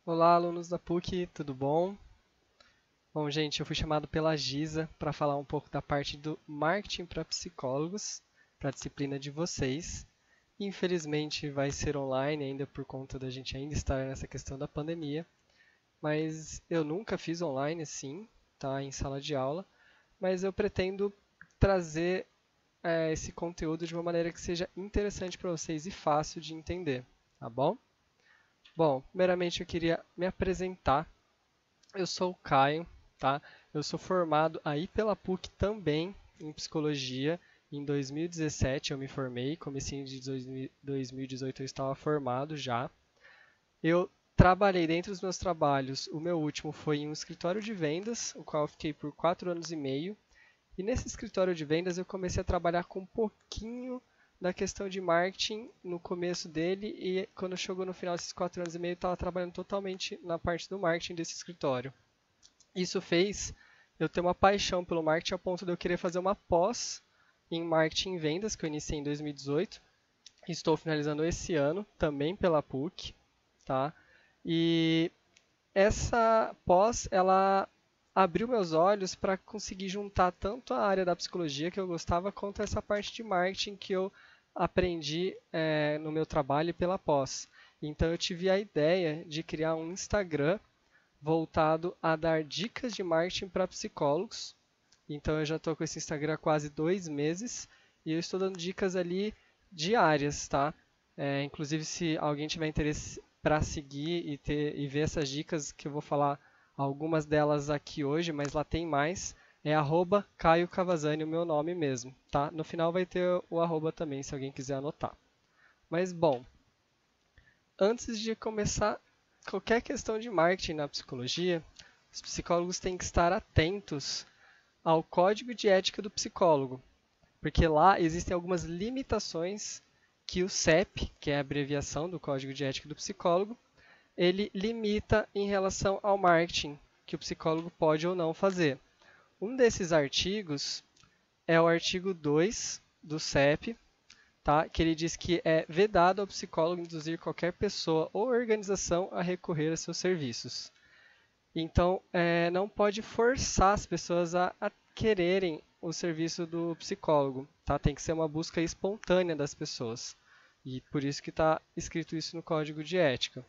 Olá, alunos da PUC, tudo bom? Bom, gente, eu fui chamado pela Giza para falar um pouco da parte do marketing para psicólogos, para a disciplina de vocês. Infelizmente vai ser online ainda por conta da gente ainda estar nessa questão da pandemia, mas eu nunca fiz online assim, tá, em sala de aula, mas eu pretendo trazer esse conteúdo de uma maneira que seja interessante para vocês e fácil de entender, tá bom? Bom, primeiramente eu queria me apresentar. Eu sou o Caio, tá? Eu sou formado aí pela PUC também em psicologia. Em 2017 eu me formei, comecinho de 2018 eu estava formado já. Eu trabalhei dentro dos meus trabalhos, o meu último foi em um escritório de vendas, o qual eu fiquei por 4 anos e meio. E nesse escritório de vendas eu comecei a trabalhar com um pouquinho da questão de marketing no começo dele e quando chegou no final desses 4 anos e meio eu estava trabalhando totalmente na parte do marketing desse escritório. Isso fez eu ter uma paixão pelo marketing a ponto de eu querer fazer uma pós em marketing e vendas, que eu iniciei em 2018. Estou finalizando esse ano, também pela PUC, tá? E essa pós, ela abriu meus olhos para conseguir juntar tanto a área da psicologia que eu gostava, quanto essa parte de marketing que eu aprendi no meu trabalho pela pós. Então eu tive a ideia de criar um Instagram voltado a dar dicas de marketing para psicólogos. Então eu já estou com esse Instagram há quase 2 meses e eu estou dando dicas ali diárias, tá? Inclusive se alguém tiver interesse para seguir e ver essas dicas que eu vou falar algumas delas aqui hoje, mas lá tem mais, é @Caio Cavazzani, o meu nome mesmo, tá? No final vai ter o arroba também, se alguém quiser anotar. Mas bom, antes de começar qualquer questão de marketing na psicologia, os psicólogos têm que estar atentos ao código de ética do psicólogo, porque lá existem algumas limitações que o CEP, que é a abreviação do código de ética do psicólogo, ele limita em relação ao marketing que o psicólogo pode ou não fazer. Um desses artigos é o artigo 2 do CEP, tá? Que ele diz que é vedado ao psicólogo induzir qualquer pessoa ou organização a recorrer a seus serviços. Então, não pode forçar as pessoas a quererem o serviço do psicólogo, tá? Tem que ser uma busca espontânea das pessoas. E por isso que está escrito isso no Código de Ética.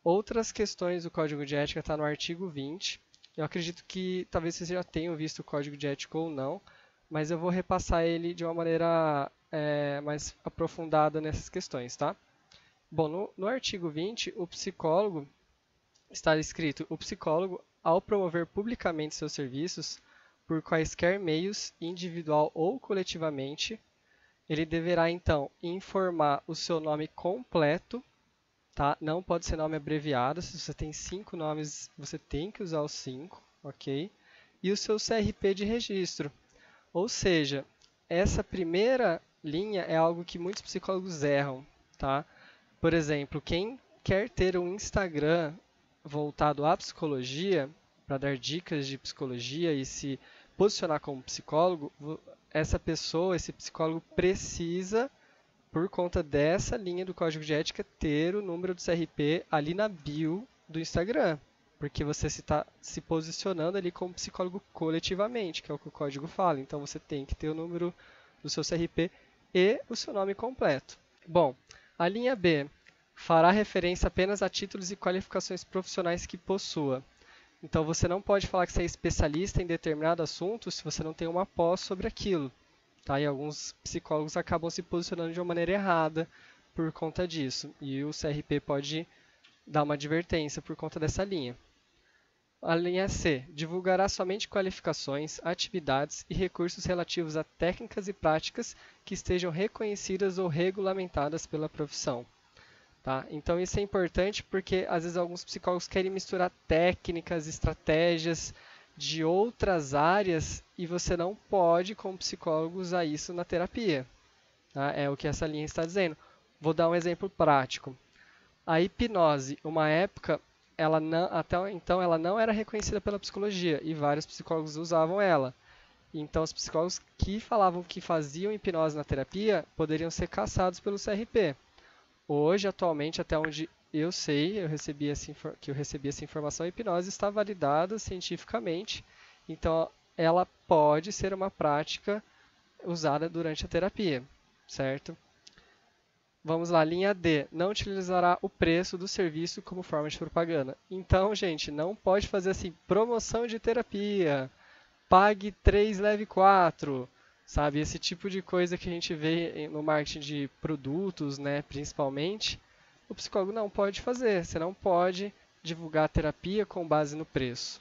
Outras questões do Código de Ética está no artigo 20. Eu acredito que talvez vocês já tenham visto o Código de Ética ou não, mas eu vou repassar ele de uma maneira mais aprofundada nessas questões, tá? Bom, no artigo 20, o psicólogo, está escrito: o psicólogo, ao promover publicamente seus serviços, por quaisquer meios, individual ou coletivamente, ele deverá então informar o seu nome completo, tá? Não pode ser nome abreviado. Se você tem 5 nomes, você tem que usar os 5, ok? E o seu CRP de registro. Ou seja, essa primeira linha é algo que muitos psicólogos erram, tá? Por exemplo, quem quer ter um Instagram voltado à psicologia, para dar dicas de psicologia e se posicionar como psicólogo, essa pessoa, esse psicólogo precisa, por conta dessa linha do código de ética, ter o número do CRP ali na bio do Instagram, porque você está se posicionando ali como psicólogo coletivamente, que é o que o código fala. Então você tem que ter o número do seu CRP e o seu nome completo. Bom, a linha B fará referência apenas a títulos e qualificações profissionais que possua. Então você não pode falar que você é especialista em determinado assunto se você não tem uma pós sobre aquilo. Tá? E alguns psicólogos acabam se posicionando de uma maneira errada por conta disso. E o CRP pode dar uma advertência por conta dessa linha. A linha C divulgará somente qualificações, atividades e recursos relativos a técnicas e práticas que estejam reconhecidas ou regulamentadas pela profissão. Tá? Então isso é importante porque às vezes alguns psicólogos querem misturar técnicas, estratégias de outras áreas e você não pode, como psicólogo, usar isso na terapia. Tá? É o que essa linha está dizendo. Vou dar um exemplo prático. A hipnose, uma época, ela não, até então ela não era reconhecida pela psicologia e vários psicólogos usavam ela. Então os psicólogos que falavam que faziam hipnose na terapia poderiam ser caçados pelo CRP. Hoje, atualmente, até onde eu sei, que eu recebi essa informação, a hipnose está validada cientificamente, então ela pode ser uma prática usada durante a terapia, certo? Vamos lá, linha D. Não utilizará o preço do serviço como forma de propaganda. Então, gente, não pode fazer assim, promoção de terapia, pague 3, leve 4, sabe? Esse tipo de coisa que a gente vê no marketing de produtos, né, principalmente, o psicólogo não pode fazer. Você não pode divulgar a terapia com base no preço.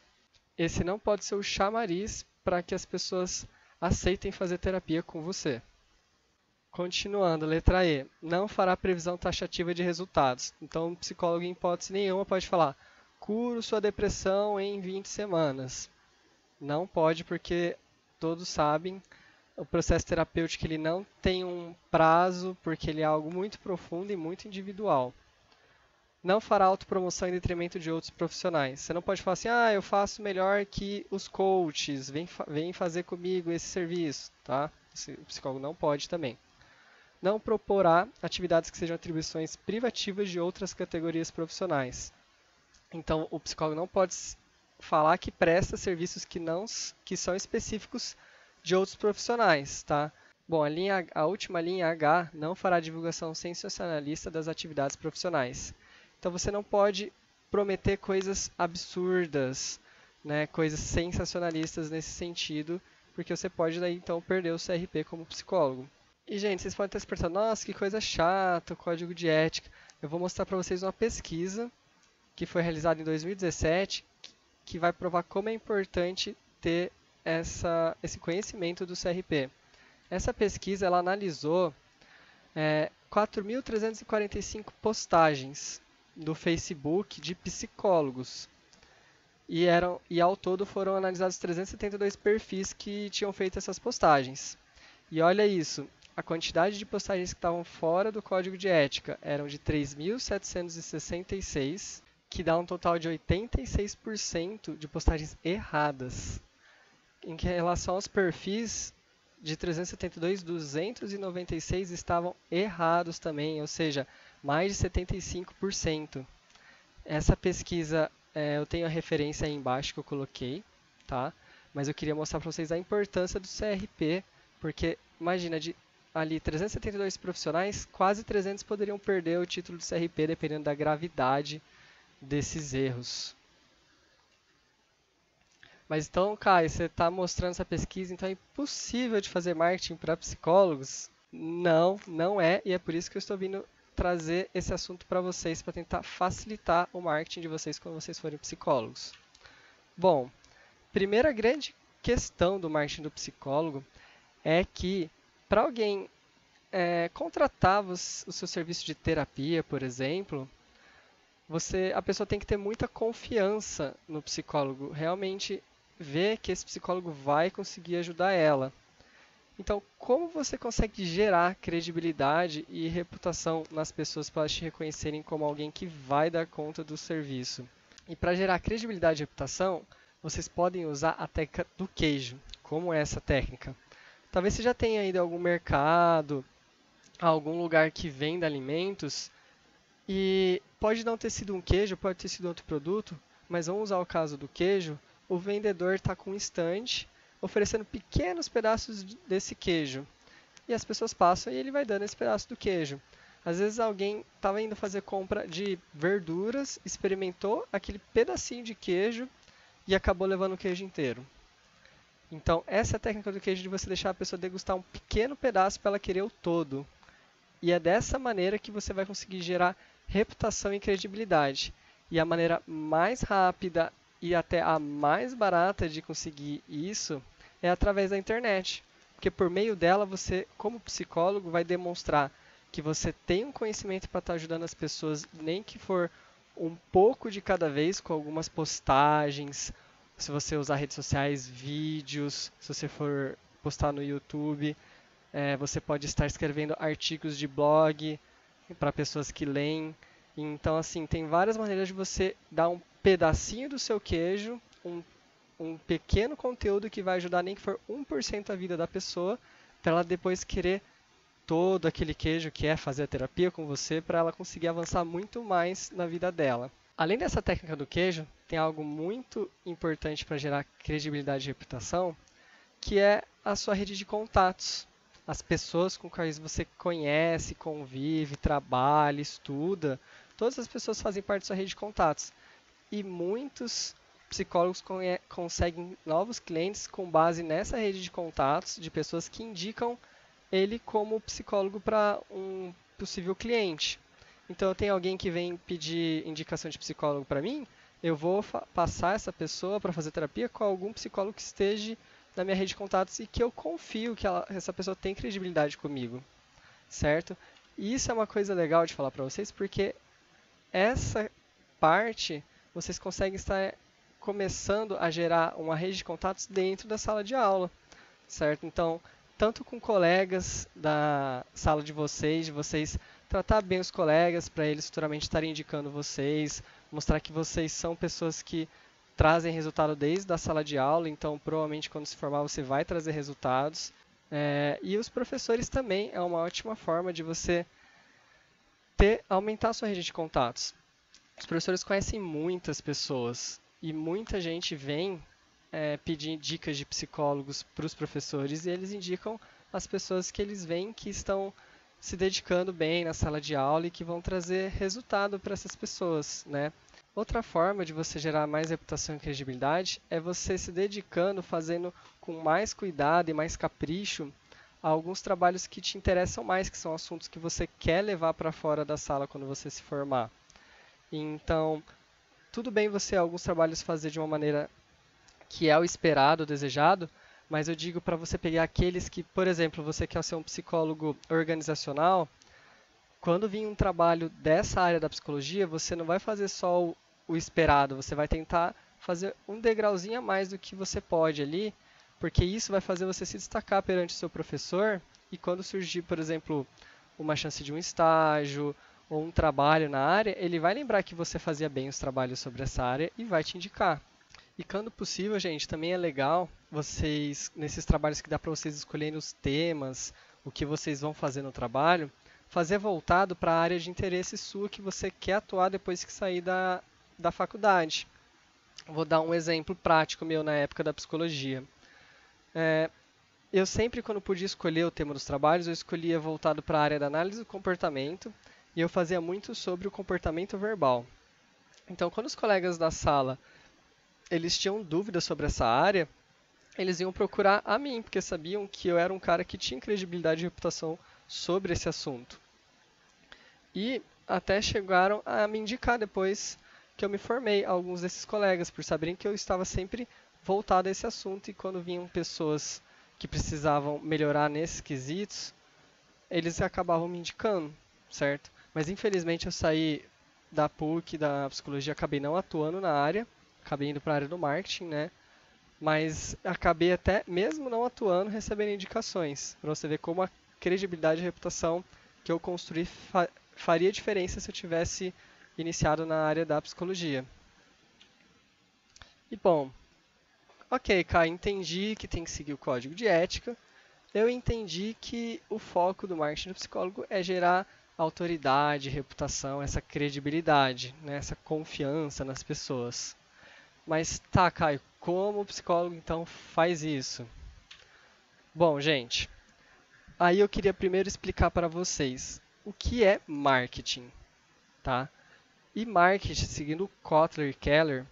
Esse não pode ser o chamariz para que as pessoas aceitem fazer terapia com você. Continuando, letra E. Não fará previsão taxativa de resultados. Então, o psicólogo, em hipótese nenhuma, pode falar: curo sua depressão em 20 semanas. Não pode, porque todos sabem, o processo terapêutico ele não tem um prazo, porque ele é algo muito profundo e muito individual. Não fará autopromoção em detrimento de outros profissionais. Você não pode falar assim: eu faço melhor que os coaches, vem fazer comigo esse serviço, tá? O psicólogo não pode também. Não proporá atividades que sejam atribuições privativas de outras categorias profissionais. Então, o psicólogo não pode falar que presta serviços que são específicos de outros profissionais, tá? Bom, a última linha H não fará divulgação sensacionalista das atividades profissionais. Então, você não pode prometer coisas absurdas, né, coisas sensacionalistas nesse sentido, porque você pode daí então perder o CRP como psicólogo. E, gente, vocês podem estar se perguntando: nossa, que coisa chata, o código de ética. Eu vou mostrar para vocês uma pesquisa que foi realizada em 2017, que vai provar como é importante ter esse conhecimento do CRP. Essa pesquisa ela analisou 4.345 postagens do Facebook de psicólogos. E ao todo foram analisados 372 perfis que tinham feito essas postagens. E olha isso, a quantidade de postagens que estavam fora do código de ética eram de 3.766, que dá um total de 86% de postagens erradas. Em relação aos perfis, de 372, 296 estavam errados também, ou seja, mais de 75%. Essa pesquisa, eu tenho a referência aí embaixo que eu coloquei, tá? Mas eu queria mostrar para vocês a importância do CRP, porque imagina, de ali 372 profissionais, quase 300 poderiam perder o título de CRP, dependendo da gravidade desses erros. Mas então, Caio, você está mostrando essa pesquisa, então é impossível de fazer marketing para psicólogos? Não, não é, e é por isso que eu estou vindo trazer esse assunto para vocês, para tentar facilitar o marketing de vocês quando vocês forem psicólogos. Bom, primeira grande questão do marketing do psicólogo é que para alguém contratar o seu serviço de terapia, por exemplo, a pessoa tem que ter muita confiança no psicólogo, realmente ver que esse psicólogo vai conseguir ajudar ela. Então, como você consegue gerar credibilidade e reputação nas pessoas para elas te reconhecerem como alguém que vai dar conta do serviço? E para gerar credibilidade e reputação, vocês podem usar a técnica do queijo. Como é essa técnica? Talvez você já tenha ido a algum mercado, a algum lugar que venda alimentos, e pode não ter sido um queijo, pode ter sido outro produto, mas vamos usar o caso do queijo. O vendedor está com um estande oferecendo pequenos pedaços desse queijo. E as pessoas passam e ele vai dando esse pedaço do queijo. Às vezes alguém estava indo fazer compra de verduras, experimentou aquele pedacinho de queijo e acabou levando o queijo inteiro. Então, essa é a técnica do queijo, de você deixar a pessoa degustar um pequeno pedaço para ela querer o todo. E é dessa maneira que você vai conseguir gerar reputação e credibilidade. E a maneira mais rápida e até a mais barata de conseguir isso é através da internet. Porque por meio dela, você, como psicólogo, vai demonstrar que você tem um conhecimento para estar ajudando as pessoas, nem que for um pouco de cada vez, com algumas postagens, se você usar redes sociais, vídeos, se você for postar no YouTube, você pode estar escrevendo artigos de blog para pessoas que leem. Então, assim, tem várias maneiras de você dar um pedacinho do seu queijo, um pequeno conteúdo que vai ajudar, nem que for 1% a vida da pessoa, para ela depois querer todo aquele queijo que é fazer a terapia com você para ela conseguir avançar muito mais na vida dela. Além dessa técnica do queijo, tem algo muito importante para gerar credibilidade e reputação, que é a sua rede de contatos. As pessoas com quais você conhece, convive, trabalha, estuda, todas as pessoas fazem parte da sua rede de contatos. E muitos psicólogos conseguem novos clientes com base nessa rede de contatos de pessoas que indicam ele como psicólogo para um possível cliente. Então, eu tenho alguém que vem pedir indicação de psicólogo para mim, eu vou passar essa pessoa para fazer terapia com algum psicólogo que esteja na minha rede de contatos e que eu confio que essa pessoa tem credibilidade comigo, certo? E isso é uma coisa legal de falar para vocês, porque essa parte vocês conseguem estar começando a gerar uma rede de contatos dentro da sala de aula, certo? Então, tanto com colegas da sala de vocês tratar bem os colegas para eles futuramente estarem indicando vocês, mostrar que vocês são pessoas que trazem resultado desde a sala de aula, então provavelmente quando se formar você vai trazer resultados. E os professores também é uma ótima forma de você aumentar a sua rede de contatos. Os professores conhecem muitas pessoas e muita gente vem pedir dicas de psicólogos para os professores e eles indicam as pessoas que eles veem que estão se dedicando bem na sala de aula e que vão trazer resultado para essas pessoas, né? Outra forma de você gerar mais reputação e credibilidade é você se dedicando, fazendo com mais cuidado e mais capricho alguns trabalhos que te interessam mais, que são assuntos que você quer levar para fora da sala quando você se formar. Então, tudo bem você alguns trabalhos fazer de uma maneira que é o esperado, o desejado, mas eu digo para você pegar aqueles que, por exemplo, você quer ser um psicólogo organizacional, quando vir um trabalho dessa área da psicologia, você não vai fazer só o esperado, você vai tentar fazer um degrauzinho a mais do que você pode ali, porque isso vai fazer você se destacar perante o seu professor e quando surgir, por exemplo, uma chance de um estágio ou um trabalho na área, ele vai lembrar que você fazia bem os trabalhos sobre essa área e vai te indicar. E quando possível, gente, também é legal vocês, nesses trabalhos que dá para vocês escolherem os temas, o que vocês vão fazer no trabalho, fazer voltado para a área de interesse sua que você quer atuar depois que sair da faculdade. Vou dar um exemplo prático meu na época da psicologia. Eu sempre, quando podia escolher o tema dos trabalhos, eu escolhia voltado para a área da análise do comportamento e eu fazia muito sobre o comportamento verbal. Então, quando os colegas da sala eles tinham dúvidas sobre essa área, eles iam procurar a mim, porque sabiam que eu era um cara que tinha credibilidade e reputação sobre esse assunto. E até chegaram a me indicar depois que eu me formei, alguns desses colegas, por saberem que eu estava sempre voltado a esse assunto e quando vinham pessoas que precisavam melhorar nesses quesitos, eles acabavam me indicando, certo? Mas infelizmente eu saí da PUC, da psicologia, acabei não atuando na área, acabei indo para a área do marketing, né? Mas acabei até, mesmo não atuando, recebendo indicações. Para você ver como a credibilidade e a reputação que eu construí faria diferença se eu tivesse iniciado na área da psicologia. E bom, ok, Kai, entendi que tem que seguir o código de ética. Eu entendi que o foco do marketing do psicólogo é gerar autoridade, reputação, essa credibilidade, né? Essa confiança nas pessoas. Mas tá, Caio, como o psicólogo então faz isso? Bom, gente, aí eu queria primeiro explicar para vocês o que é marketing, tá? E marketing, seguindo Kotler e Keller,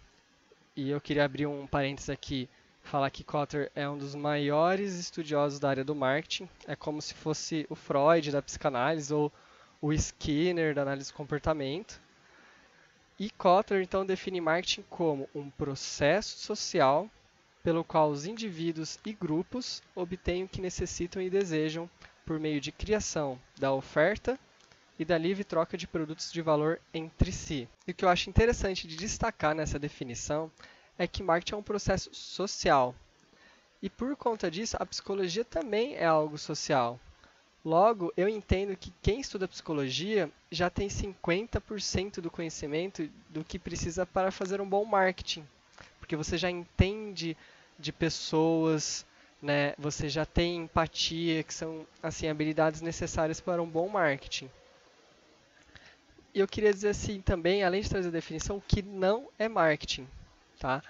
e eu queria abrir um parênteses aqui, falar que Kotler é um dos maiores estudiosos da área do marketing, é como se fosse o Freud da psicanálise ou o Skinner da análise do comportamento. E Kotler, então, define marketing como um processo social pelo qual os indivíduos e grupos obtêm o que necessitam e desejam por meio de criação da oferta e da livre troca de produtos de valor entre si. E o que eu acho interessante de destacar nessa definição é que marketing é um processo social. E por conta disso, a psicologia também é algo social. Logo, eu entendo que quem estuda psicologia já tem 50% do conhecimento do que precisa para fazer um bom marketing. Porque você já entende de pessoas, né? Você já tem empatia, que são assim habilidades necessárias para um bom marketing. E eu queria dizer assim também, além de trazer a definição, o que não é marketing, tá?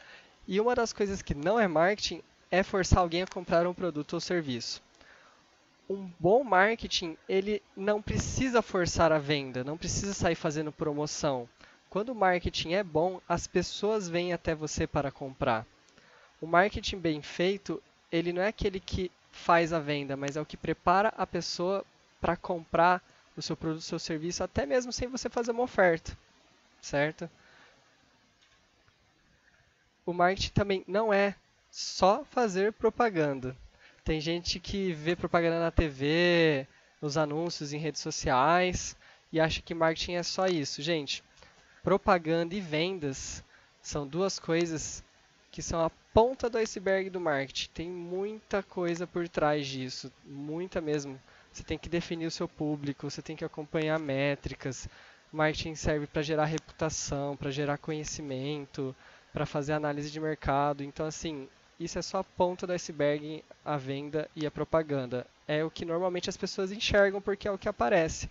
E uma das coisas que não é marketing é forçar alguém a comprar um produto ou serviço. Um bom marketing, ele não precisa forçar a venda, não precisa sair fazendo promoção. Quando o marketing é bom, as pessoas vêm até você para comprar. O marketing bem feito, ele não é aquele que faz a venda, mas é o que prepara a pessoa para comprar o seu produto, o seu serviço, até mesmo sem você fazer uma oferta, certo? O marketing também não é só fazer propaganda. Tem gente que vê propaganda na TV, nos anúncios em redes sociais e acha que marketing é só isso. Gente, propaganda e vendas são duas coisas que são a ponta do iceberg do marketing. Tem muita coisa por trás disso, muita mesmo. Você tem que definir o seu público, você tem que acompanhar métricas. Marketing serve para gerar reputação, para gerar conhecimento, para fazer análise de mercado. Então, assim, isso é só a ponta do iceberg, a venda e a propaganda. É o que normalmente as pessoas enxergam porque é o que aparece.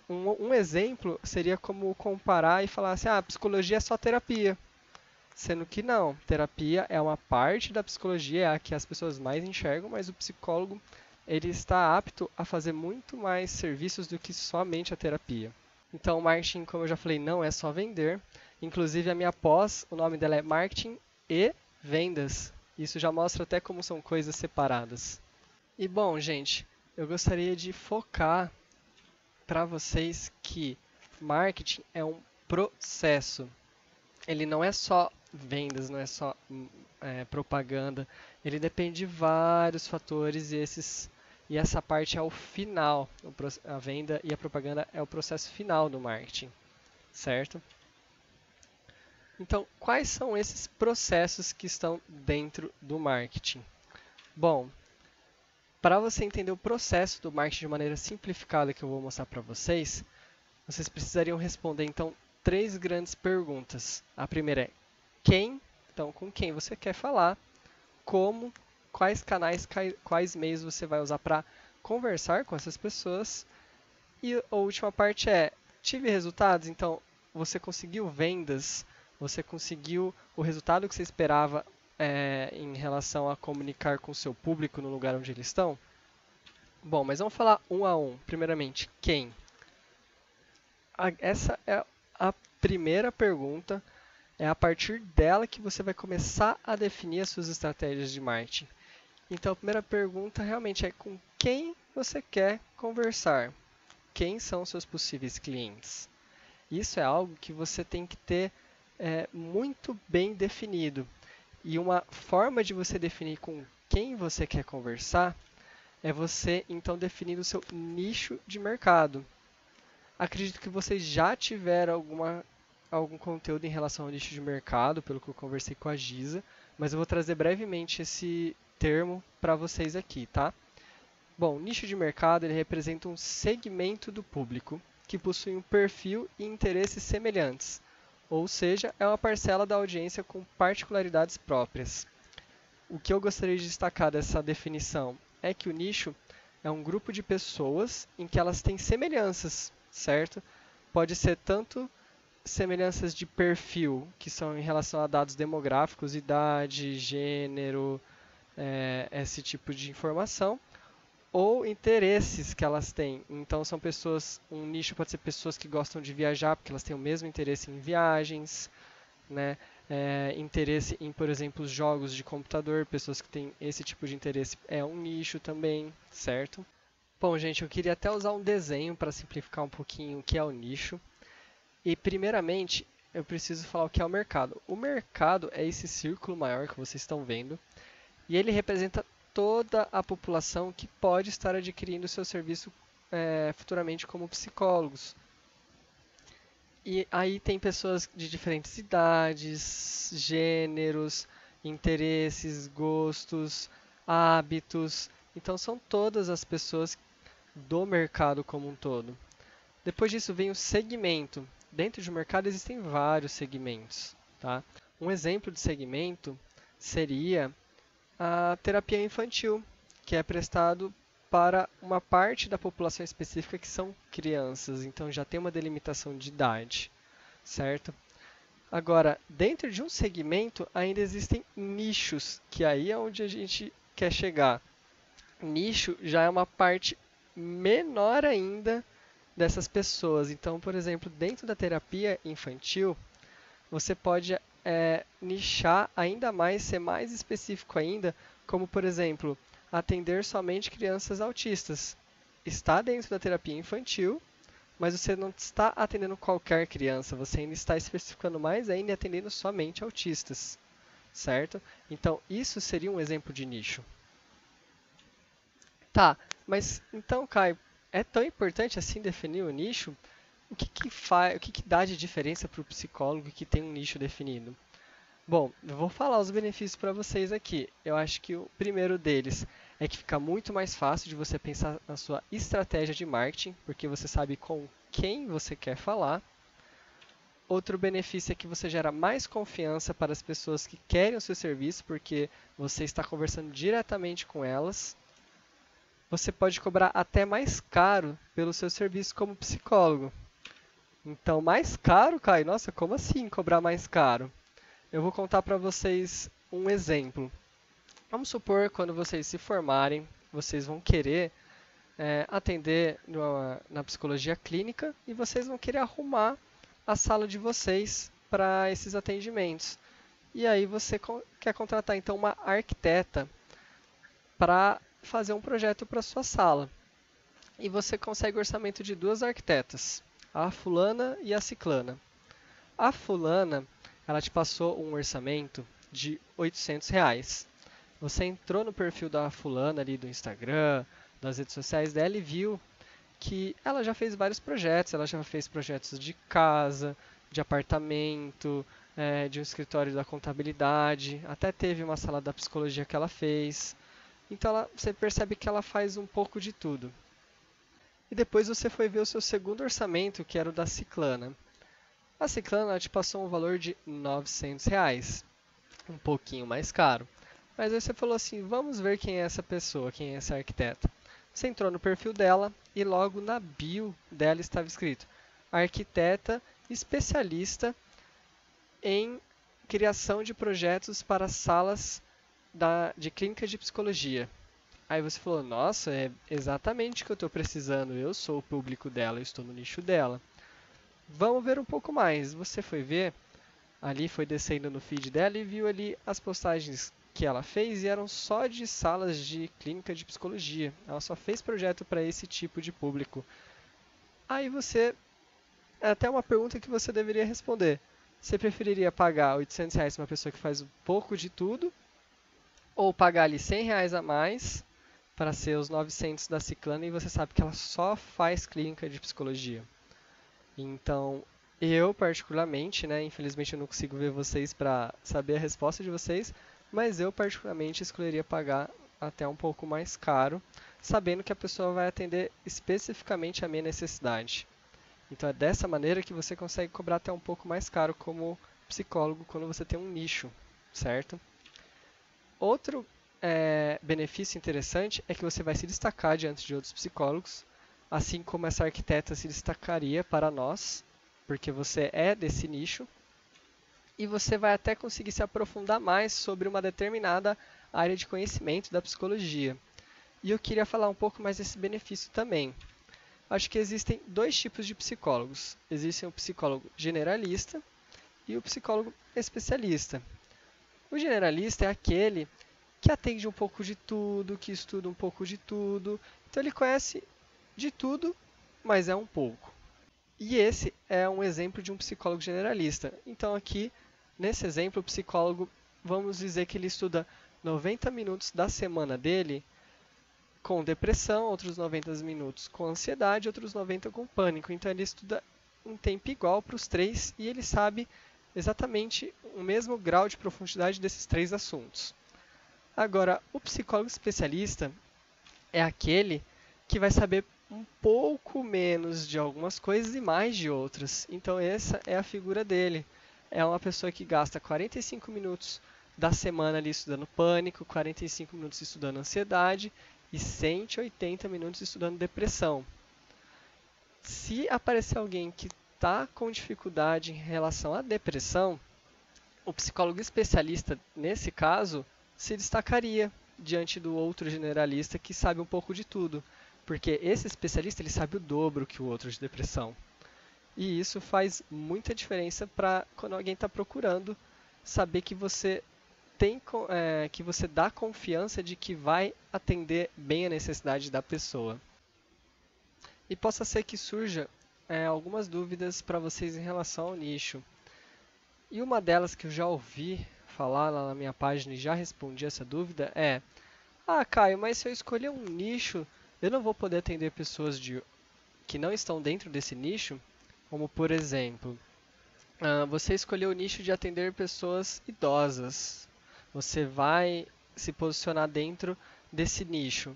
Um exemplo seria como comparar e falar assim, psicologia é só terapia. Sendo que não, terapia é uma parte da psicologia, é a que as pessoas mais enxergam, mas o psicólogo ele está apto a fazer muito mais serviços do que somente a terapia. Então, o marketing, como eu já falei, não é só vender. Inclusive, a minha pós, o nome dela é Marketing e Vendas. Isso já mostra até como são coisas separadas. E bom, gente, eu gostaria de focar para vocês que marketing é um processo. Ele não é só vendas, não é só propaganda. Ele depende de vários fatores e essa parte é o final. A venda e a propaganda é o processo final do marketing, certo? Então, quais são esses processos que estão dentro do marketing? Bom, para você entender o processo do marketing de maneira simplificada que eu vou mostrar para vocês, vocês precisariam responder então três grandes perguntas. A primeira é quem, então com quem você quer falar, como, quais canais, quais meios você vai usar para conversar com essas pessoas. E a última parte é, tive resultados? Então, você conseguiu vendas? Você conseguiu o resultado que você esperava em relação a comunicar com o seu público no lugar onde eles estão? Bom, mas vamos falar um a um. Primeiramente, quem? Essa é a primeira pergunta. É a partir dela que você vai começar a definir as suas estratégias de marketing. Então, a primeira pergunta realmente é com quem você quer conversar? Quem são seus possíveis clientes? Isso é algo que você tem que ter muito bem definido. E uma forma de você definir com quem você quer conversar é você, então, definir o seu nicho de mercado. Acredito que vocês já tiveram algum conteúdo em relação ao nicho de mercado, pelo que eu conversei com a Giza, mas eu vou trazer brevemente esse termo para vocês aqui, tá? Bom, nicho de mercado ele representa um segmento do público que possui um perfil e interesses semelhantes, ou seja, é uma parcela da audiência com particularidades próprias. O que eu gostaria de destacar dessa definição é que o nicho é um grupo de pessoas em que elas têm semelhanças, certo? Pode ser tanto semelhanças de perfil, que são em relação a dados demográficos, idade, gênero, esse tipo de informação, ou interesses que elas têm. Então, são pessoas, um nicho pode ser pessoas que gostam de viajar, porque elas têm o mesmo interesse em viagens, né? Interesse em, por exemplo, os jogos de computador, pessoas que têm esse tipo de interesse é um nicho também, certo? Bom, gente, eu queria até usar um desenho para simplificar um pouquinho o que é o nicho. E, primeiramente, eu preciso falar o que é o mercado. O mercado é esse círculo maior que vocês estão vendo, e ele representa toda a população que pode estar adquirindo o seu serviço futuramente como psicólogos. E aí tem pessoas de diferentes idades, gêneros, interesses, gostos, hábitos. Então, são todas as pessoas do mercado como um todo. Depois disso vem o segmento. Dentro de um mercado existem vários segmentos. Tá? Um exemplo de segmento seria a terapia infantil, que é prestado para uma parte da população específica que são crianças, então já tem uma delimitação de idade, certo? Agora, dentro de um segmento ainda existem nichos, que aí é onde a gente quer chegar. Nicho já é uma parte menor ainda dessas pessoas. Então, por exemplo, dentro da terapia infantil, você pode nichar ainda mais, ser mais específico ainda, como, por exemplo, atender somente crianças autistas. Está dentro da terapia infantil, mas você não está atendendo qualquer criança, você ainda está especificando mais ainda e atendendo somente autistas, certo? Então, isso seria um exemplo de nicho. Tá, mas então, Caio, é tão importante assim definir o nicho? O que dá de diferença para o psicólogo que tem um nicho definido? Bom, eu vou falar os benefícios para vocês aqui. Eu acho que o primeiro deles é que fica muito mais fácil de você pensar na sua estratégia de marketing, porque você sabe com quem você quer falar. Outro benefício é que você gera mais confiança para as pessoas que querem o seu serviço, porque você está conversando diretamente com elas. Você pode cobrar até mais caro pelo seu serviço como psicólogo. Então, mais caro, Caio? Nossa, como assim cobrar mais caro? Eu vou contar para vocês um exemplo. Vamos supor, quando vocês se formarem, vocês vão querer atender na psicologia clínica e vocês vão querer arrumar a sala de vocês para esses atendimentos. E aí você quer contratar então uma arquiteta para fazer um projeto para sua sala. E você consegue o orçamento de duas arquitetas, a fulana e a ciclana. A fulana, ela te passou um orçamento de R$ 800. Você entrou no perfil da fulana ali do Instagram, das redes sociais dela e viu que ela já fez vários projetos. Ela já fez projetos de casa, de apartamento, de um escritório da contabilidade, até teve uma sala da psicologia que ela fez. Então você percebe que ela faz um pouco de tudo. E depois você foi ver o seu segundo orçamento, que era o da ciclana. A ciclana te passou um valor de R$ 900, um pouquinho mais caro. Mas aí você falou assim, vamos ver quem é essa pessoa, quem é essa arquiteta. Você entrou no perfil dela e logo na bio dela estava escrito arquiteta especialista em criação de projetos para salas de clínica de psicologia. Aí você falou, nossa, é exatamente o que eu estou precisando, eu sou o público dela, eu estou no nicho dela. Vamos ver um pouco mais. Você foi ver, ali foi descendo no feed dela e viu ali as postagens que ela fez e eram só de salas de clínica de psicologia. Ela só fez projeto para esse tipo de público. Aí é até uma pergunta que você deveria responder. Você preferiria pagar R$ 800 para uma pessoa que faz um pouco de tudo ou pagar ali R$ 100 a mais para ser os 900 da ciclana e você sabe que ela só faz clínica de psicologia? Então, eu particularmente, né, infelizmente eu não consigo ver vocês para saber a resposta de vocês, mas eu particularmente escolheria pagar até um pouco mais caro, sabendo que a pessoa vai atender especificamente a minha necessidade. Então é dessa maneira que você consegue cobrar até um pouco mais caro como psicólogo quando você tem um nicho, certo? Outro benefício interessante é que você vai se destacar diante de outros psicólogos, assim como essa arquiteta se destacaria para nós, porque você é desse nicho, e você vai até conseguir se aprofundar mais sobre uma determinada área de conhecimento da psicologia. E eu queria falar um pouco mais desse benefício também. Acho que existem dois tipos de psicólogos. Existe o psicólogo generalista e o psicólogo especialista. O generalista é aquele que atende um pouco de tudo, que estuda um pouco de tudo. Então ele conhece de tudo, mas é um pouco. E esse é um exemplo de um psicólogo generalista. Então aqui, nesse exemplo, o psicólogo, vamos dizer que ele estuda 90 minutos da semana dele com depressão, outros 90 minutos com ansiedade, outros 90 com pânico. Então ele estuda um tempo igual para os três e ele sabe exatamente o mesmo grau de profundidade desses três assuntos. Agora, o psicólogo especialista é aquele que vai saber um pouco menos de algumas coisas e mais de outras. Então essa é a figura dele. É uma pessoa que gasta 45 minutos da semana ali estudando pânico, 45 minutos estudando ansiedade e 180 minutos estudando depressão. Se aparecer alguém que está com dificuldade em relação à depressão, o psicólogo especialista, nesse caso, se destacaria diante do outro generalista que sabe um pouco de tudo, porque esse especialista ele sabe o dobro que o outro de depressão. E isso faz muita diferença para quando alguém está procurando saber que você que você dá confiança de que vai atender bem a necessidade da pessoa. E possa ser que surja algumas dúvidas para vocês em relação ao nicho. E uma delas que eu já ouvi falar lá na minha página e já respondi essa dúvida é: ah, Caio, mas se eu escolher um nicho, eu não vou poder atender pessoas que não estão dentro desse nicho? Como, por exemplo, você escolheu o nicho de atender pessoas idosas. Você vai se posicionar dentro desse nicho.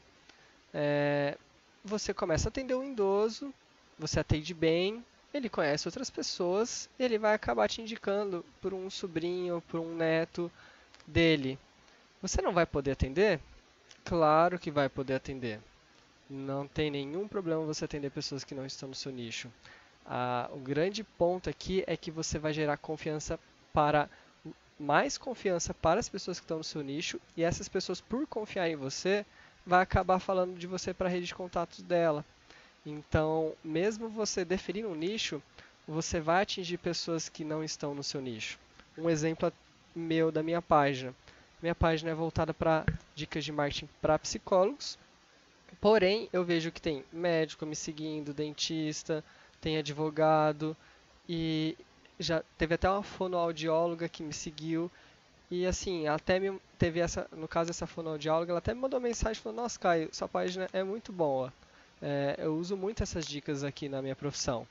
Você começa a atender um idoso, você atende bem, ele conhece outras pessoas, ele vai acabar te indicando por um sobrinho, por um neto dele. Você não vai poder atender? Claro que vai poder atender. Não tem nenhum problema você atender pessoas que não estão no seu nicho. O grande ponto aqui é que você vai gerar mais confiança para as pessoas que estão no seu nicho, e essas pessoas, por confiar em você, vai acabar falando de você para a rede de contatos dela. Então, mesmo você definindo um nicho, você vai atingir pessoas que não estão no seu nicho. Um exemplo meu da minha página. Minha página é voltada para dicas de marketing para psicólogos, porém eu vejo que tem médico me seguindo, dentista, tem advogado e já teve até uma fonoaudióloga que me seguiu. E assim, teve no caso essa fonoaudióloga, ela até me mandou mensagem falando: nossa, Caio, sua página é muito boa. Eu uso muito essas dicas aqui na minha profissão.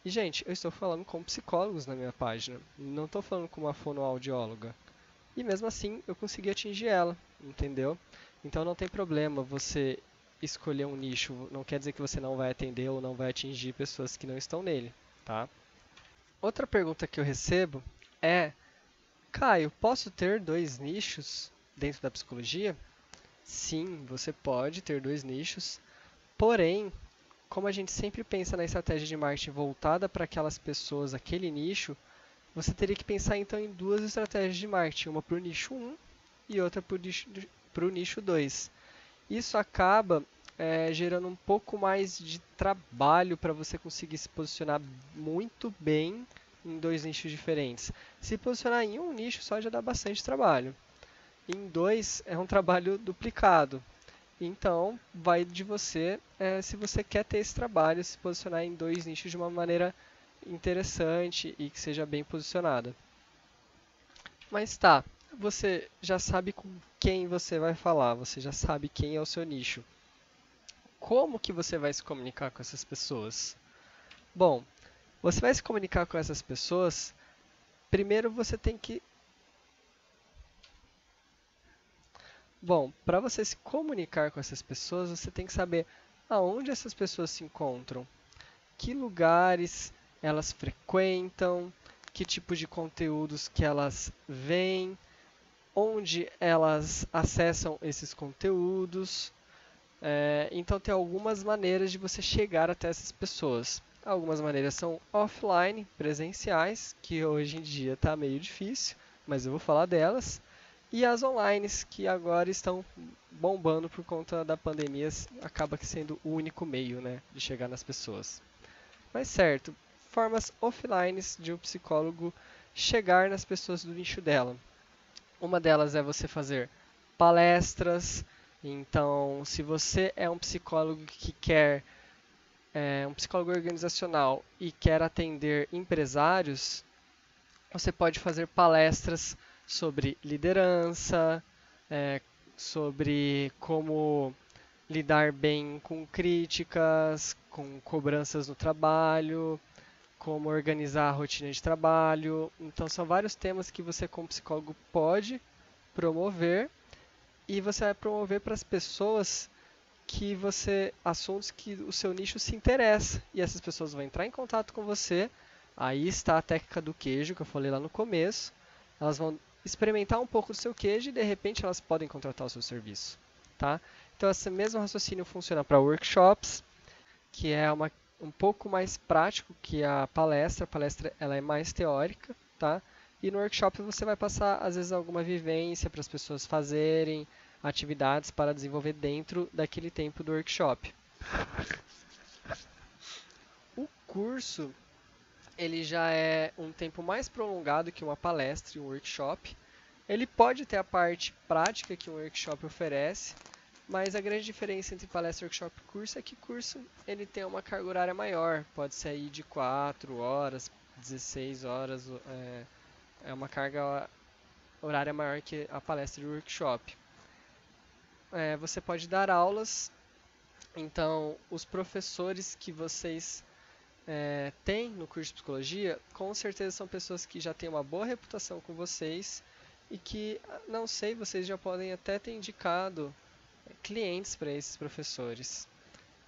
E, gente, eu estou falando com psicólogos na minha página, não estou falando com uma fonoaudióloga. E mesmo assim, eu consegui atingir ela, entendeu? Então não tem problema você escolher um nicho, não quer dizer que você não vai atender ou não vai atingir pessoas que não estão nele, tá? Outra pergunta que eu recebo é: Caio, posso ter 2 nichos dentro da psicologia? Sim, você pode ter 2 nichos, porém, como a gente sempre pensa na estratégia de marketing voltada para aquelas pessoas, aquele nicho, você teria que pensar então em 2 estratégias de marketing, uma para o nicho 1 e outra para o nicho 2. Isso acaba gerando um pouco mais de trabalho para você conseguir se posicionar muito bem em 2 nichos diferentes. Se posicionar em um nicho só já dá bastante trabalho. Em 2 é um trabalho duplicado. Então, vai de você se você quer ter esse trabalho, se posicionar em 2 nichos de uma maneira interessante e que seja bem posicionada. Mas tá, você já sabe com quem você vai falar, você já sabe quem é o seu nicho. Como que você vai se comunicar com essas pessoas? Bom, você vai se comunicar com essas pessoas, primeiro você tem que... Bom, para você se comunicar com essas pessoas, você tem que saber aonde essas pessoas se encontram, que lugares elas frequentam, que tipo de conteúdos que elas veem, onde elas acessam esses conteúdos. Então, tem algumas maneiras de você chegar até essas pessoas. Algumas maneiras são offline, presenciais, que hoje em dia está meio difícil, mas eu vou falar delas. E as online, que agora estão bombando por conta da pandemia, acaba sendo o único meio, né, de chegar nas pessoas. Mas certo, formas offline de um psicólogo chegar nas pessoas do nicho dela. Uma delas é você fazer palestras. Então, se você é um psicólogo que quer, um psicólogo organizacional e quer atender empresários, você pode fazer palestras sobre liderança, sobre como lidar bem com críticas, com cobranças no trabalho, como organizar a rotina de trabalho. Então, são vários temas que você, como psicólogo, pode promover, e você vai promover para as pessoas assuntos que o seu nicho se interessa, e essas pessoas vão entrar em contato com você. Aí está a técnica do queijo que eu falei lá no começo. Elas vão experimentar um pouco do seu queijo e de repente elas podem contratar o seu serviço, tá? Então esse mesmo raciocínio funciona para workshops, que é um pouco mais prático que a palestra. A palestra ela é mais teórica, tá? E no workshop você vai passar às vezes alguma vivência para as pessoas fazerem atividades para desenvolver dentro daquele tempo do workshop. O curso ele já é um tempo mais prolongado que uma palestra e um workshop. Ele pode ter a parte prática que um workshop oferece, mas a grande diferença entre palestra, workshop e curso é que curso ele tem uma carga horária maior, pode ser aí de 4 horas, 16 horas, é uma carga horária maior que a palestra e o workshop. Você pode dar aulas, então os professores que vocês têm no curso de psicologia, com certeza são pessoas que já têm uma boa reputação com vocês e que, não sei, vocês já podem até ter indicado clientes para esses professores.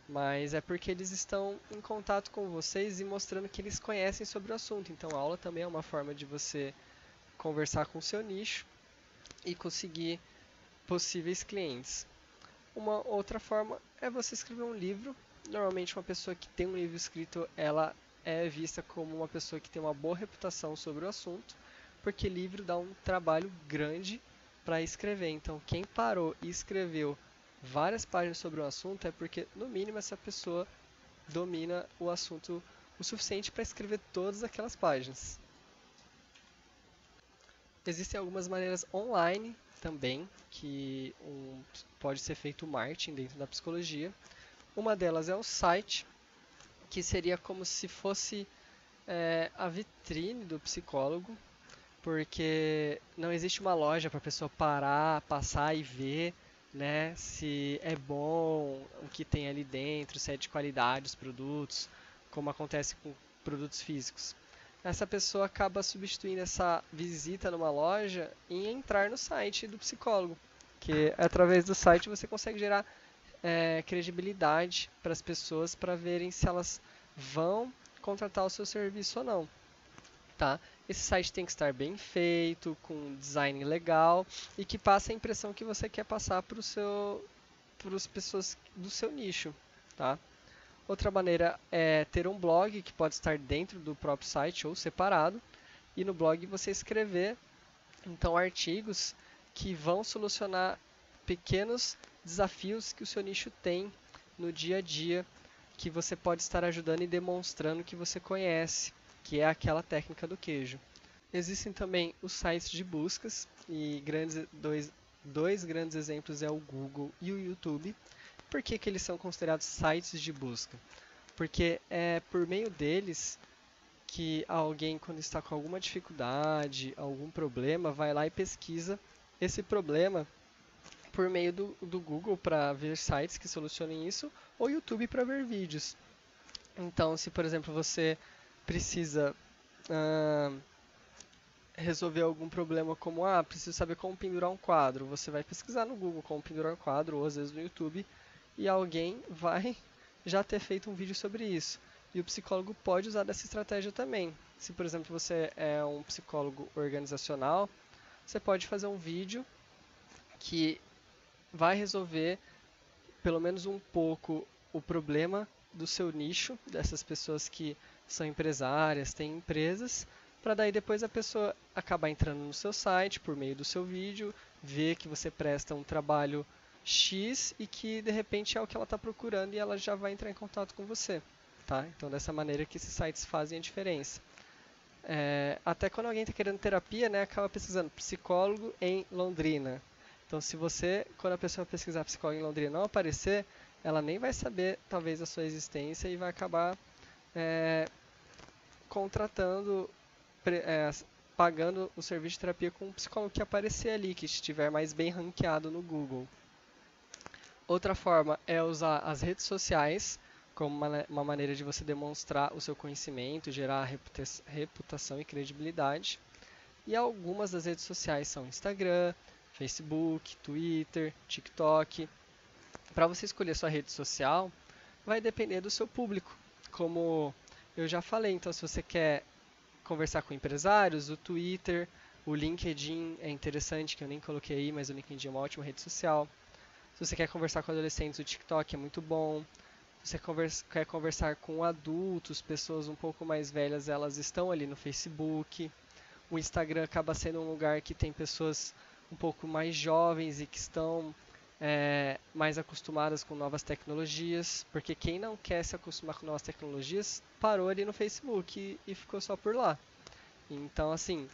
Mas é porque eles estão em contato com vocês e mostrando que eles conhecem sobre o assunto. Então a aula também é uma forma de você conversar com o seu nicho e conseguir possíveis clientes. Uma outra forma é você escrever um livro. Normalmente uma pessoa que tem um livro escrito, ela é vista como uma pessoa que tem uma boa reputação sobre o assunto, porque livro dá um trabalho grande para escrever. Então quem parou e escreveu várias páginas sobre um assunto é porque, no mínimo, essa pessoa domina o assunto o suficiente para escrever todas aquelas páginas. Existem algumas maneiras online também que pode ser feito marketing dentro da psicologia. Uma delas é o site, que seria como se fosse a vitrine do psicólogo, porque não existe uma loja para a pessoa parar, passar e ver, né, se é bom o que tem ali dentro, se é de qualidade os produtos, como acontece com produtos físicos. Essa pessoa acaba substituindo essa visita numa loja em entrar no site do psicólogo, que através do site você consegue gerar credibilidade para as pessoas para verem se elas vão contratar o seu serviço ou não. Tá? Esse site tem que estar bem feito, com um design legal e que passe a impressão que você quer passar para as pessoas do seu nicho. Tá? Outra maneira é ter um blog que pode estar dentro do próprio site ou separado, e no blog você escrever então artigos que vão solucionar pequenos desafios que o seu nicho tem no dia a dia, que você pode estar ajudando e demonstrando que você conhece, que é aquela técnica do queijo. Existem também os sites de buscas, e dois grandes exemplos é o Google e o YouTube. Por que eles são considerados sites de busca? Porque é por meio deles que alguém, quando está com alguma dificuldade, algum problema, vai lá e pesquisa esse problema por meio do Google para ver sites que solucionem isso, ou YouTube para ver vídeos. Então, se por exemplo você precisa resolver algum problema como, preciso saber como pendurar um quadro, você vai pesquisar no Google como pendurar um quadro, ou às vezes no YouTube, e alguém vai já ter feito um vídeo sobre isso. E o psicólogo pode usar dessa estratégia também. Se, por exemplo, você é um psicólogo organizacional, você pode fazer um vídeo que vai resolver, pelo menos um pouco, o problema do seu nicho, dessas pessoas que são empresárias, têm empresas, para daí depois a pessoa acabar entrando no seu site por meio do seu vídeo, ver que você presta um trabalho X e que de repente é o que ela está procurando e ela já vai entrar em contato com você. Tá? Então dessa maneira que esses sites fazem a diferença. Até quando alguém está querendo terapia, né, acaba pesquisando psicólogo em Londrina. Então se você, quando a pessoa pesquisar psicólogo em Londrina não aparecer, ela nem vai saber talvez a sua existência e vai acabar contratando, pagando o serviço de terapia com um psicólogo que aparecer ali, que estiver mais bem ranqueado no Google. Outra forma é usar as redes sociais como uma maneira de você demonstrar o seu conhecimento, gerar reputação e credibilidade. E algumas das redes sociais são Instagram, Facebook, Twitter, TikTok. Para você escolher sua rede social, vai depender do seu público. Como eu já falei, então se você quer conversar com empresários, o Twitter O LinkedIn é interessante, que eu nem coloquei aí, mas o LinkedIn é uma ótima rede social. Se você quer conversar com adolescentes, o TikTok é muito bom. Se você quer conversar com adultos, pessoas um pouco mais velhas, elas estão ali no Facebook. O Instagram acaba sendo um lugar que tem pessoas um pouco mais jovens e que estão mais acostumadas com novas tecnologias, porque quem não quer se acostumar com novas tecnologias parou ali no Facebook e ficou só por lá. Então, assim,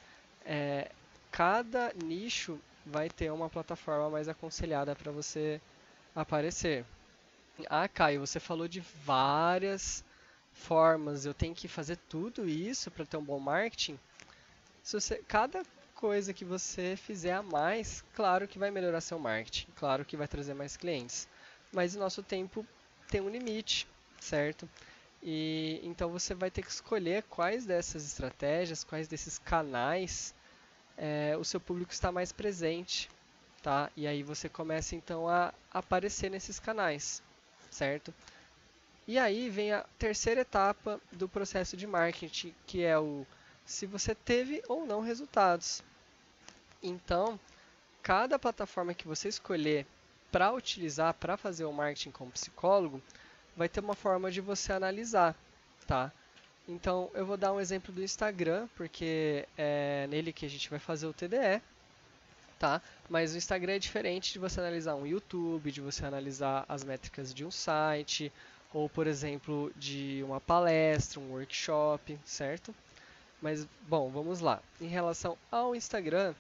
é, cada nicho vai ter uma plataforma mais aconselhada para você aparecer. Ah, Caio, você falou de várias formas. Eu tenho que fazer tudo isso para ter um bom marketing? Cada coisa que você fizer a mais, claro que vai melhorar seu marketing, claro que vai trazer mais clientes. Mas o nosso tempo tem um limite, certo? E então você vai ter que escolher quais dessas estratégias, quais desses canais o seu público está mais presente, tá? E aí você começa então a aparecer nesses canais, certo? E aí vem a terceira etapa do processo de marketing, que é o se você teve ou não resultados. Então, cada plataforma que você escolher para utilizar para fazer o marketing como psicólogo, vai ter uma forma de você analisar, tá? Então, eu vou dar um exemplo do Instagram, porque é nele que a gente vai fazer o TDE, tá? Mas o Instagram é diferente de você analisar um YouTube, de você analisar as métricas de um site, ou, por exemplo, de uma palestra, um workshop, certo? Mas, bom, vamos lá. Em relação ao Instagram,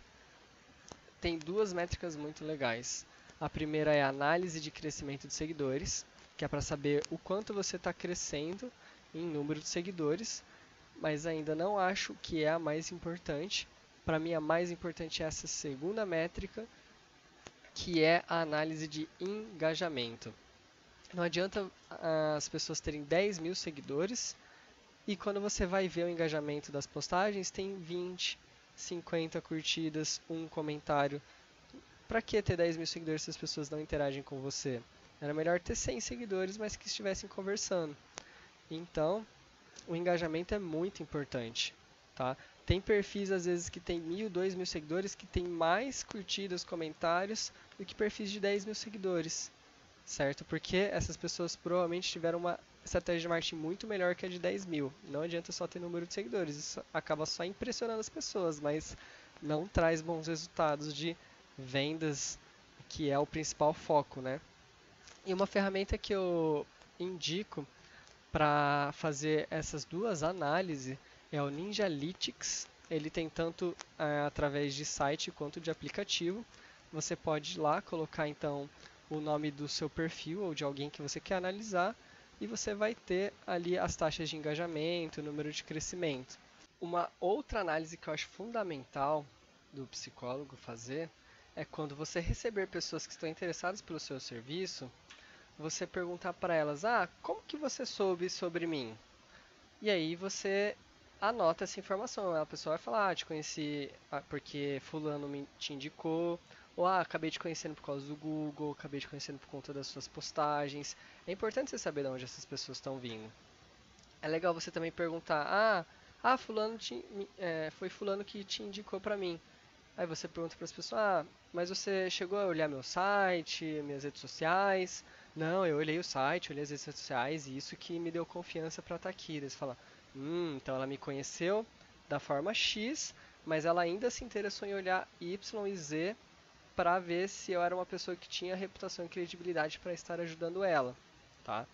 tem duas métricas muito legais. A primeira é a análise de crescimento de seguidores, que é para saber o quanto você está crescendo em número de seguidores, mas ainda não acho que é a mais importante. Para mim, a mais importante é essa segunda métrica, que é a análise de engajamento. Não adianta as pessoas terem 10 mil seguidores e quando você vai ver o engajamento das postagens, tem 20, 50 curtidas, um comentário. Para que ter 10 mil seguidores se as pessoas não interagem com você? Era melhor ter 100 seguidores, mas que estivessem conversando. Então, o engajamento é muito importante, tá? Tem perfis às vezes que tem 1.000, 2.000 seguidores que tem mais curtidas, comentários do que perfis de 10 mil seguidores, certo? Porque essas pessoas provavelmente tiveram uma estratégia de marketing muito melhor que a de 10 mil. Não adianta só ter número de seguidores, isso acaba só impressionando as pessoas, mas não traz bons resultados de vendas, que é o principal foco, né? E uma ferramenta que eu indico para fazer essas duas análises é o Ninjalytics. Ele tem tanto através de site quanto de aplicativo. Você pode ir lá colocar então o nome do seu perfil ou de alguém que você quer analisar e você vai ter ali as taxas de engajamento, o número de crescimento. Uma outra análise que eu acho fundamental do psicólogo fazer é quando você receber pessoas que estão interessadas pelo seu serviço, você perguntar para elas: "Ah, como que você soube sobre mim?" E aí você anota essa informação. A pessoa vai falar: "Ah, te conheci porque fulano te indicou." Ou acabei te conhecendo por causa do Google, acabei te conhecendo por conta das suas postagens. É importante você saber de onde essas pessoas estão vindo. É legal você também perguntar: fulano foi fulano que te indicou para mim." Aí você pergunta para as pessoas: mas você chegou a olhar meu site, minhas redes sociais? Não, eu olhei o site, olhei as redes sociais e isso que me deu confiança para estar aqui. Eles falam: então ela me conheceu da forma X, mas ela ainda se interessou em olhar Y e Z para ver se eu era uma pessoa que tinha reputação e credibilidade para estar ajudando ela, tá?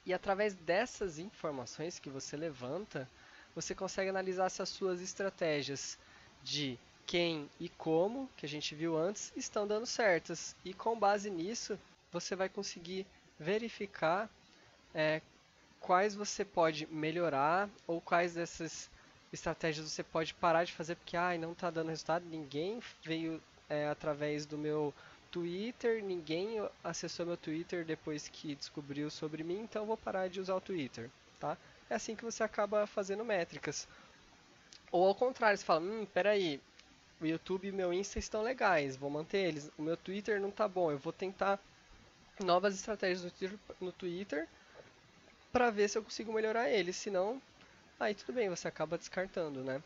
E através dessas informações que você levanta, você consegue analisar se as suas estratégias de quem e como, que a gente viu antes, estão dando certas. E com base nisso, você vai conseguir verificar é, quais você pode melhorar ou quais dessas estratégias você pode parar de fazer porque não está dando resultado. Ninguém veio através do meu Twitter, ninguém acessou meu Twitter depois que descobriu sobre mim, então eu vou parar de usar o Twitter, tá? É assim que você acaba fazendo métricas. Ou ao contrário, você fala: peraí, o YouTube e meu Insta estão legais, vou manter eles. O meu Twitter não tá bom, eu vou tentar novas estratégias no Twitter para ver se eu consigo melhorar eles. Se não, aí tudo bem, você acaba descartando, né?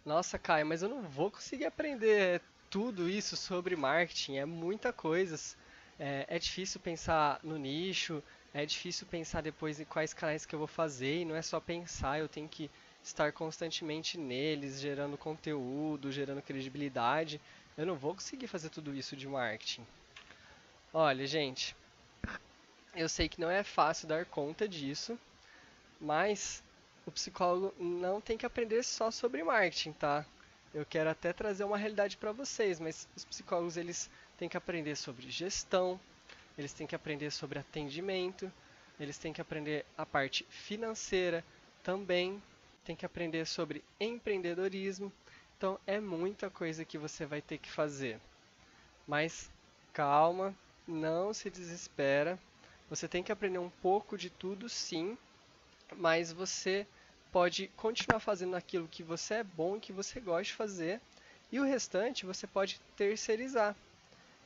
Nossa, Caio, mas eu não vou conseguir aprender tudo isso sobre marketing, é muita coisa. É difícil pensar no nicho, é difícil pensar depois em quais canais que eu vou fazer, e não é só pensar, eu tenho que estar constantemente neles, gerando conteúdo, gerando credibilidade. Eu não vou conseguir fazer tudo isso de marketing. Olha, gente, eu sei que não é fácil dar conta disso, mas o psicólogo não tem que aprender só sobre marketing, tá? Eu quero até trazer uma realidade para vocês, mas os psicólogos eles têm que aprender sobre gestão, eles têm que aprender sobre atendimento, eles têm que aprender a parte financeira também, têm que aprender sobre empreendedorismo. Então é muita coisa que você vai ter que fazer. Mas calma, não se desespera. Você tem que aprender um pouco de tudo, sim, mas você pode continuar fazendo aquilo que você é bom e que você gosta de fazer, e o restante você pode terceirizar.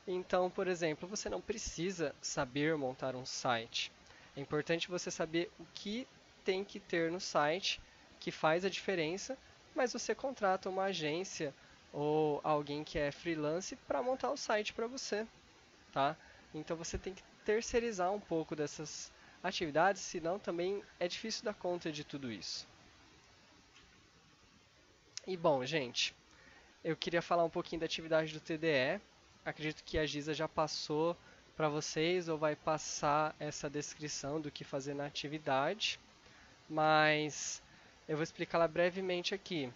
Então, por exemplo, você não precisa saber montar um site. É importante você saber o que tem que ter no site que faz a diferença, mas você contrata uma agência ou alguém que é freelance para montar o site para você, tá? Então você tem que terceirizar um pouco dessas atividades, senão também é difícil dar conta de tudo isso. E bom, gente, eu queria falar um pouquinho da atividade do TDE. Acredito que a Giza já passou para vocês ou vai passar essa descrição do que fazer na atividade, mas eu vou explicá-la brevemente aqui.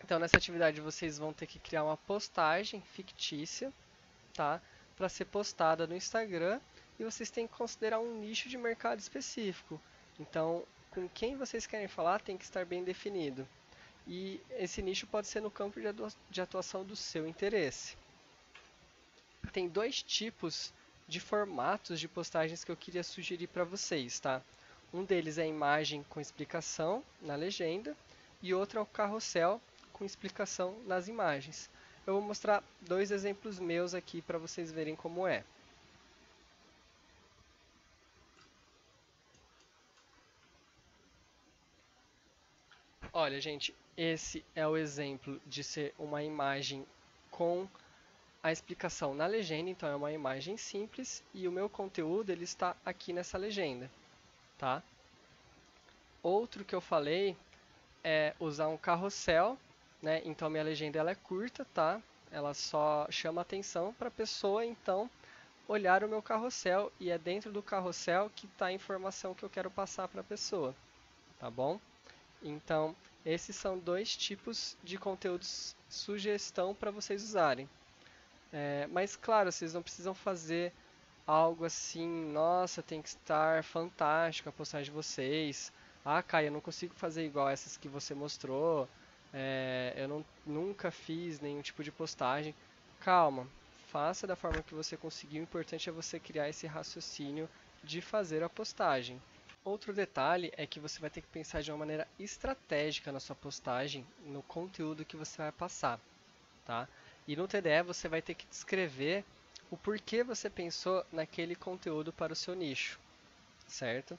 Então, nessa atividade vocês vão ter que criar uma postagem fictícia, tá? Para ser postada no Instagram, e vocês têm que considerar um nicho de mercado específico. Então, com quem vocês querem falar tem que estar bem definido. E esse nicho pode ser no campo de atuação do seu interesse. Tem dois tipos de formatos de postagens que eu queria sugerir para vocês, tá? Um deles é a imagem com explicação na legenda e outro é o carrossel com explicação nas imagens. Eu vou mostrar dois exemplos meus aqui para vocês verem como é. Olha, gente, esse é o exemplo de ser uma imagem com a explicação na legenda, então é uma imagem simples e o meu conteúdo ele está aqui nessa legenda, tá? Outro que eu falei é usar um carrossel, né? Então minha legenda ela é curta, tá? Ela só chama atenção para a pessoa então olhar o meu carrossel e é dentro do carrossel que está a informação que eu quero passar para a pessoa, tá bom? Então esses são dois tipos de conteúdos sugestão para vocês usarem. Mas claro, vocês não precisam fazer algo assim, nossa, tem que estar fantástico a postagem de vocês. Ah, Caio, eu não consigo fazer igual essas que você mostrou. Eu nunca fiz nenhum tipo de postagem. Calma, faça da forma que você conseguiu. O importante é você criar esse raciocínio de fazer a postagem. Outro detalhe é que você vai ter que pensar de uma maneira estratégica na sua postagem, no conteúdo que você vai passar, tá? E no TDE você vai ter que descrever o porquê você pensou naquele conteúdo para o seu nicho, certo?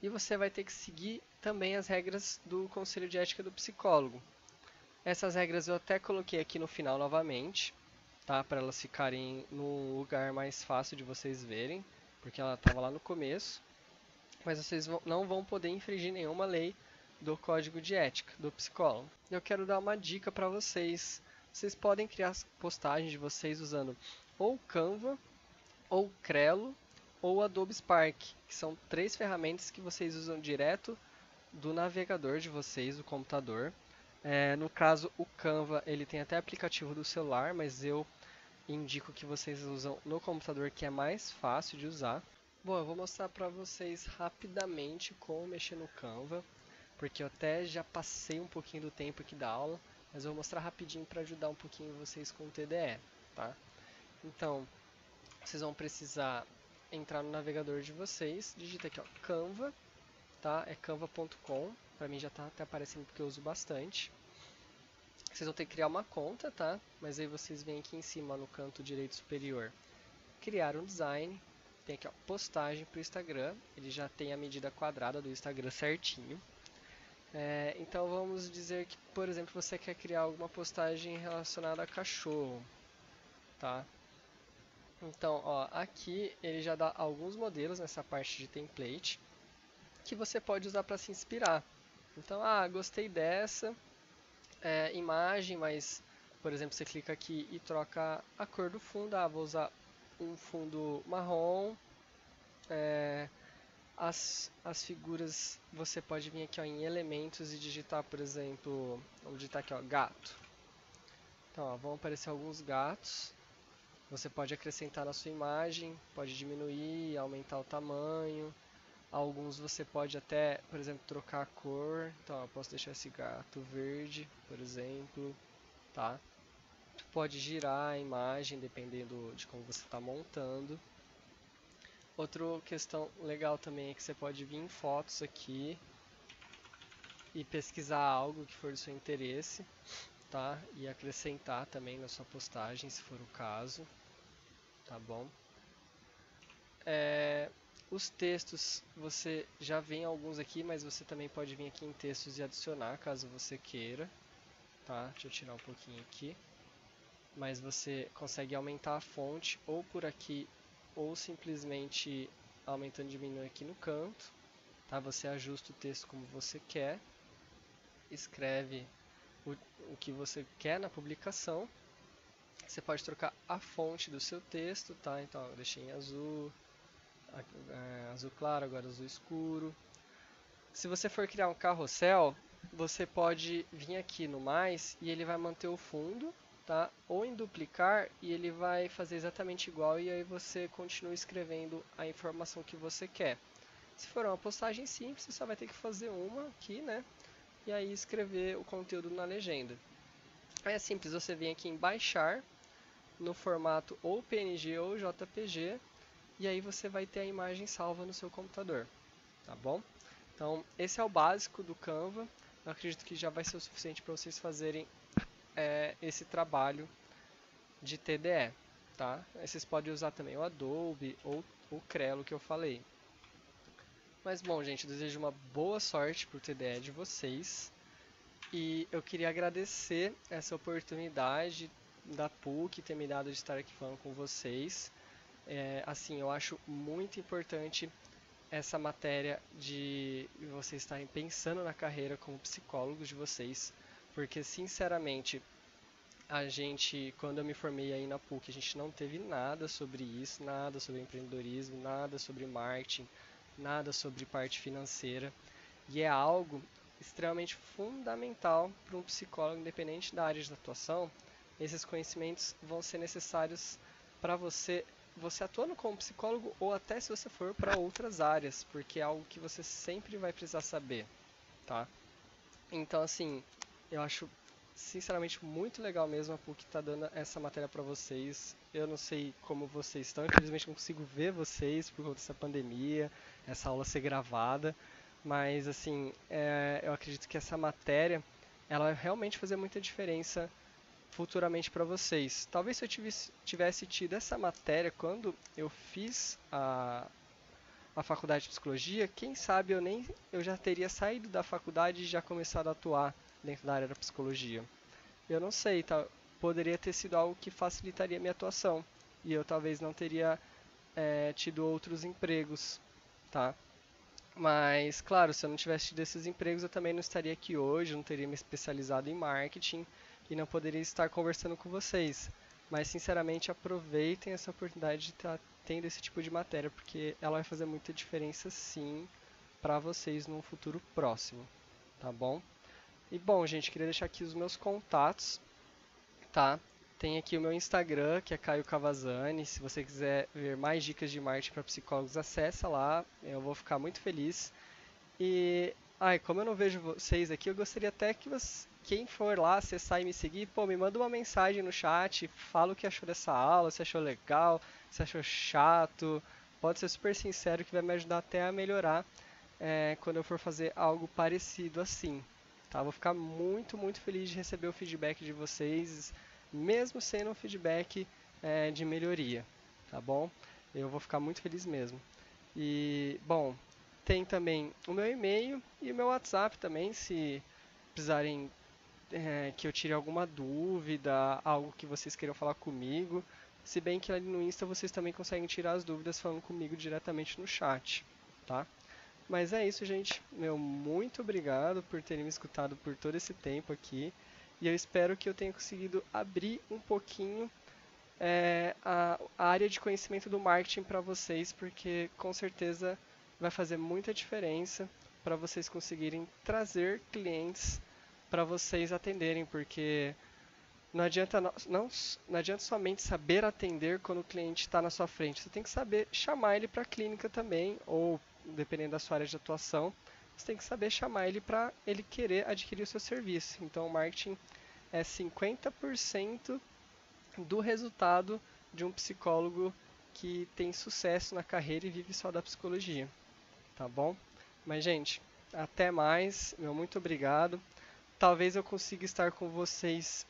E você vai ter que seguir também as regras do Conselho de Ética do Psicólogo. Essas regras eu até coloquei aqui no final novamente, tá? Para elas ficarem num lugar mais fácil de vocês verem, porque ela estava lá no começo. Mas vocês não vão poder infringir nenhuma lei do Código de Ética do Psicólogo. Eu quero dar uma dica para vocês. Vocês podem criar postagens de vocês usando ou Canva, ou Crello, ou Adobe Spark, que são três ferramentas que vocês usam direto do navegador de vocês, do computador. No caso, o Canva ele tem até aplicativo do celular, mas eu indico que vocês usam no computador, que é mais fácil de usar. Bom, eu vou mostrar para vocês rapidamente como mexer no Canva, porque eu até já passei um pouquinho do tempo aqui da aula, mas eu vou mostrar rapidinho para ajudar um pouquinho vocês com o TDE, tá? Então, vocês vão precisar entrar no navegador de vocês, digita aqui, ó, Canva, tá? É canva.com, para mim já está até aparecendo porque eu uso bastante. Vocês vão ter que criar uma conta, tá? Mas aí vocês vêm aqui em cima no canto direito superior, criar um design. Tem aqui, ó, postagem para o Instagram, ele já tem a medida quadrada do Instagram certinho. Então vamos dizer que, por exemplo, você quer criar alguma postagem relacionada a cachorro, tá? Então, ó, aqui ele já dá alguns modelos nessa parte de template que você pode usar para se inspirar. Então, gostei dessa imagem, mas, por exemplo, você clica aqui e troca a cor do fundo. Vou usar um fundo marrom. As figuras, você pode vir aqui ó, em elementos e digitar, por exemplo, vamos digitar aqui, ó, gato. Então, ó, vão aparecer alguns gatos. Você pode acrescentar na sua imagem, pode diminuir, aumentar o tamanho. Alguns você pode até, por exemplo, trocar a cor. Então, eu posso deixar esse gato verde, por exemplo, tá? Pode girar a imagem dependendo de como você está montando. Outra questão legal também é que você pode vir em fotos aqui e pesquisar algo que for do seu interesse, tá? E acrescentar também na sua postagem, se for o caso, tá bom? Os textos, você já vem alguns aqui, mas você também pode vir aqui em textos e adicionar, caso você queira, tá? Deixa eu tirar um pouquinho aqui. Mas você consegue aumentar a fonte ou por aqui, ou simplesmente aumentando e diminuindo aqui no canto, tá? Você ajusta o texto como você quer, escreve o que você quer na publicação. Você pode trocar a fonte do seu texto, tá? Então, eu deixei em azul, azul claro, agora azul escuro. Se você for criar um carrossel, você pode vir aqui no mais e ele vai manter o fundo, tá? Ou em duplicar e ele vai fazer exatamente igual e aí você continua escrevendo a informação que você quer. Se for uma postagem simples, você só vai ter que fazer uma aqui, né? E aí escrever o conteúdo na legenda. Aí é simples, você vem aqui em baixar no formato ou PNG ou JPG e aí você vai ter a imagem salva no seu computador, tá bom? Então, esse é o básico do Canva. Eu acredito que já vai ser o suficiente para vocês fazerem esse trabalho de TDE, tá? Aí vocês podem usar também o Adobe ou o Crelo que eu falei. Mas bom, gente, eu desejo uma boa sorte para o TDE de vocês. E eu queria agradecer essa oportunidade da PUC ter me dado de estar aqui falando com vocês. Assim, eu acho muito importante essa matéria de vocês estarem pensando na carreira como psicólogos de vocês, porque sinceramente quando eu me formei aí na PUC, a gente não teve nada sobre isso, nada sobre empreendedorismo, nada sobre marketing, nada sobre parte financeira, e é algo extremamente fundamental para um psicólogo, independente da área de atuação. Esses conhecimentos vão ser necessários para você atuando como psicólogo ou até se você for para outras áreas, porque é algo que você sempre vai precisar saber, tá? Então, assim, eu acho sinceramente muito legal mesmo a PUC tá dando essa matéria para vocês. Eu não sei como vocês estão, infelizmente não consigo ver vocês por conta dessa pandemia, essa aula ser gravada, mas assim, eu acredito que essa matéria ela vai realmente fazer muita diferença futuramente para vocês. Talvez se eu tivesse tido essa matéria quando eu fiz a faculdade de psicologia, quem sabe eu já teria saído da faculdade e já começado a atuar dentro da área da psicologia. Eu não sei, tá? Poderia ter sido algo que facilitaria a minha atuação e eu talvez não teria tido outros empregos, tá? Mas, claro, se eu não tivesse tido esses empregos, eu também não estaria aqui hoje, não teria me especializado em marketing e não poderia estar conversando com vocês. Mas, sinceramente, aproveitem essa oportunidade de estar tendo esse tipo de matéria, porque ela vai fazer muita diferença, sim, para vocês num futuro próximo, tá bom? E, bom, gente, queria deixar aqui os meus contatos, tá? Tem aqui o meu Instagram, que é Caio Cavazzani. Se você quiser ver mais dicas de marketing para psicólogos, acessa lá. Eu vou ficar muito feliz. E, como eu não vejo vocês aqui, eu gostaria até que quem for lá acessar e me seguir, pô, me manda uma mensagem no chat, fala o que achou dessa aula, se achou legal, se achou chato. Pode ser super sincero que vai me ajudar até a melhorar quando eu for fazer algo parecido assim. Tá? Vou ficar muito, muito feliz de receber o feedback de vocês, mesmo sendo um feedback de melhoria, tá bom? Eu vou ficar muito feliz mesmo. E, bom, tem também o meu e-mail e o meu WhatsApp também, se precisarem que eu tire alguma dúvida, algo que vocês queiram falar comigo. Se bem que ali no Insta vocês também conseguem tirar as dúvidas falando comigo diretamente no chat, tá? Mas é isso, gente. Meu muito obrigado por terem me escutado por todo esse tempo aqui. E eu espero que eu tenha conseguido abrir um pouquinho a área de conhecimento do marketing para vocês, porque com certeza vai fazer muita diferença para vocês conseguirem trazer clientes para vocês atenderem, porque não adianta somente saber atender quando o cliente está na sua frente, você tem que saber chamar ele para a clínica também, ou dependendo da sua área de atuação, você tem que saber chamar ele para ele querer adquirir o seu serviço. Então o marketing é 50% do resultado de um psicólogo que tem sucesso na carreira e vive só da psicologia, tá bom? Mas, gente, até mais, meu muito obrigado. Talvez eu consiga estar com vocês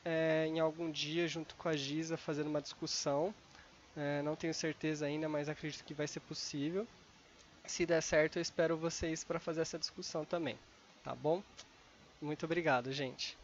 em algum dia junto com a Giza fazendo uma discussão. Não tenho certeza ainda, mas acredito que vai ser possível. Se der certo, eu espero vocês para fazer essa discussão também, tá bom? Muito obrigado, gente.